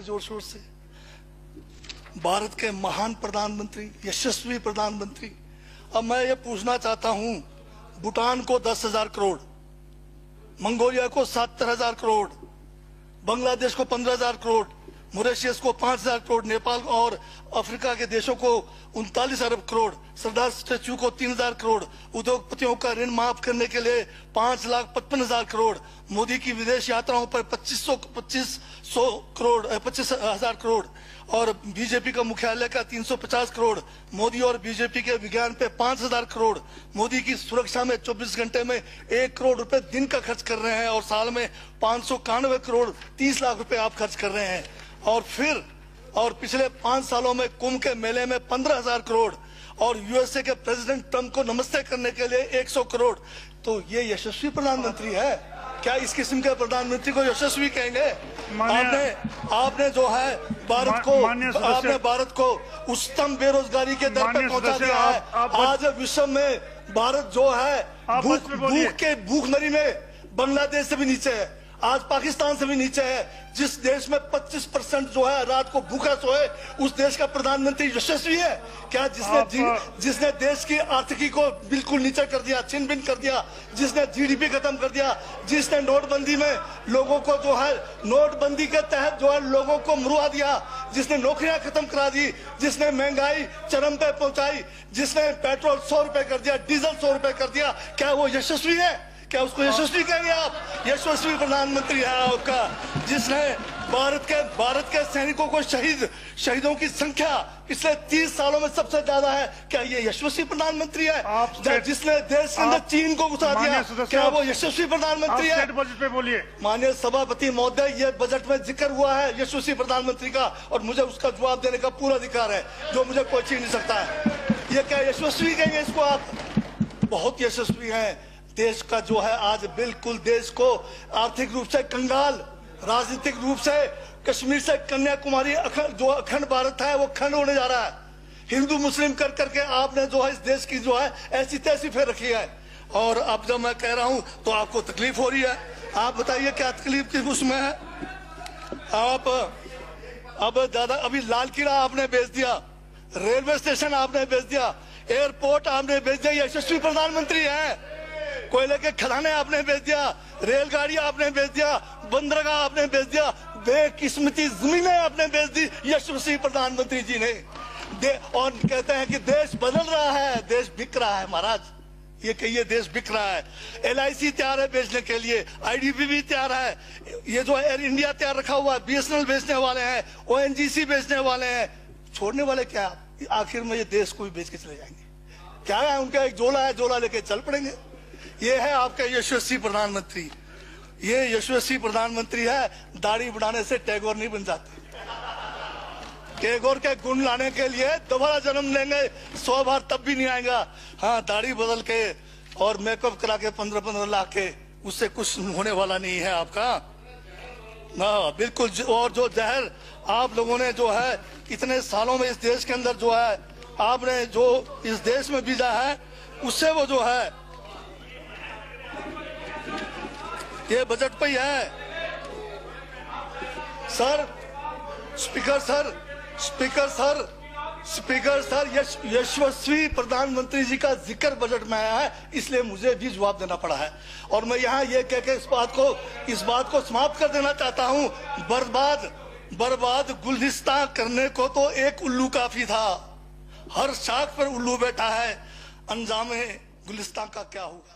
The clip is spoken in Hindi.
जोर शोर से भारत के महान प्रधानमंत्री, यशस्वी प्रधानमंत्री। अब मैं ये पूछना चाहता हूं, भूटान को 10,000 करोड़, मंगोलिया को 70,000 करोड़, बांग्लादेश को 15,000 करोड़, मॉरिशस को 5,000 करोड़, नेपाल और अफ्रीका के देशों को 39 अरब करोड़, सरदार स्टैच्यू को 3,000 करोड़, उद्योगपतियों का ऋण माफ करने के लिए 5,55,000 करोड़, मोदी की विदेश यात्राओं पर 25,000 करोड़ और बीजेपी का मुख्यालय का 350 करोड़, मोदी और बीजेपी के विज्ञान पे 5,000 करोड़, मोदी की सुरक्षा में 24 घंटे में 1 करोड़ रुपए दिन का खर्च कर रहे हैं और साल में 591 करोड़ 30 लाख रुपए आप खर्च कर रहे हैं। और पिछले 5 सालों में कुंभ के मेले में 15,000 करोड़ और यूएसए के प्रेसिडेंट ट्रंप को नमस्ते करने के लिए 100 करोड़। तो ये यशस्वी प्रधानमंत्री है क्या? इस किस्म के प्रधानमंत्री को यशस्वी कहेंगे? आपने जो है भारत को उच्चतम बेरोजगारी के दर पर पहुंचा दिया है। आज विश्व में भारत जो है भूखमरी में बांग्लादेश से भी नीचे है, आज पाकिस्तान से भी नीचे है। जिस देश में 25% जो है रात को भूखा सोए, उस देश का प्रधानमंत्री यशस्वी है क्या? जिसने देश की आर्थिकी को बिल्कुल नीचे कर दिया, छिन भिन कर दिया, जिसने जीडीपी खत्म कर दिया, जिसने नोटबंदी में लोगों को जो है नोटबंदी के तहत जो है लोगों को मरवा दिया, जिसने नौकरियां खत्म करा दी, जिसने महंगाई चरम पे पहुंचाई, जिसने पेट्रोल 100 रुपए कर दिया, डीजल 100 रुपए कर दिया, क्या वो यशस्वी है? क्या उसको यशस्वी कहेंगे आप? यशस्वी प्रधानमंत्री है आपका, जिसने भारत के सैनिकों को शहीदों की संख्या पिछले 30 सालों में सबसे ज्यादा है। क्या ये यशस्वी प्रधानमंत्री है? जिसने देश के अंदर चीन को घुसा दिया, क्या वो यशस्वी प्रधानमंत्री है? बजट पे बोलिए। माननीय सभापति महोदय, ये बजट में जिक्र हुआ है यशस्वी प्रधानमंत्री का और मुझे उसका जवाब देने का पूरा अधिकार है, जो मुझे कोई छीन नहीं सकता है। ये क्या यशस्वी कहेंगे इसको आप? बहुत यशस्वी है। देश का जो है आज बिल्कुल देश को आर्थिक रूप से कंगाल, राजनीतिक रूप से कश्मीर से कन्याकुमारी जो अखंड भारत है वो खंड होने जा रहा है। हिंदू मुस्लिम कर करके आपने जो है इस देश की जो है ऐसी तैसी फेर रखी है। और अब जब मैं कह रहा हूं तो आपको तकलीफ हो रही है। आप बताइए क्या तकलीफ किस उसमें है? आप अब दादा अभी लाल किला आपने बेच दिया, रेलवे स्टेशन आपने बेच दिया, एयरपोर्ट आपने बेच दिया, यशस्वी प्रधानमंत्री है। कोयले के खदाने आपने बेच दिया, रेलगाड़ी आपने बेच दिया, बंदरगाह आपने बेच दिया, बेकिस्मती जमीनें आपने बेच दी यशस्वी प्रधानमंत्री जी ने। और कहते हैं कि देश बदल रहा है, देश बिक रहा है। महाराज ये कहिए देश बिक रहा है। LIC तैयार है बेचने के लिए, IDB भी तैयार है, ये जो एयर इंडिया तैयार रखा हुआ है, BSNL बेचने वाले हैं, ONGC बेचने वाले हैं। छोड़ने वाले क्या? आखिर में ये देश को भी बेच के चले जाएंगे। क्या है उनका? एक झोला है, झोला लेके चल पड़ेंगे। ये है आपका यशस्वी प्रधानमंत्री। ये यशस्वी प्रधानमंत्री है। दाढ़ी बढ़ाने से टैगोर नहीं बन जाते। टैगोर के गुण लाने के लिए दोबारा जन्म लेंगे 100 बार, तब भी नहीं आएगा। हाँ, दाढ़ी बदल के और मेकअप करा के 15-15 लाख के, उससे कुछ होने वाला नहीं है आपका। हाँ बिल्कुल। और जो जहर आप लोगों ने जो है इतने सालों में इस देश के अंदर जो है आपने जो इस देश में बीजा है, उससे वो जो है ये बजट पे ही है। सर स्पीकर सर यशस्वी प्रधानमंत्री जी का जिक्र बजट में आया है, इसलिए मुझे भी जवाब देना पड़ा है। और मैं यहाँ ये कह के इस बात को समाप्त कर देना चाहता हूँ, बर्बाद गुलिस्तान करने को तो एक उल्लू काफी था, हर शाख पर उल्लू बैठा है, अंजामे गुलिस्तान का क्या होगा?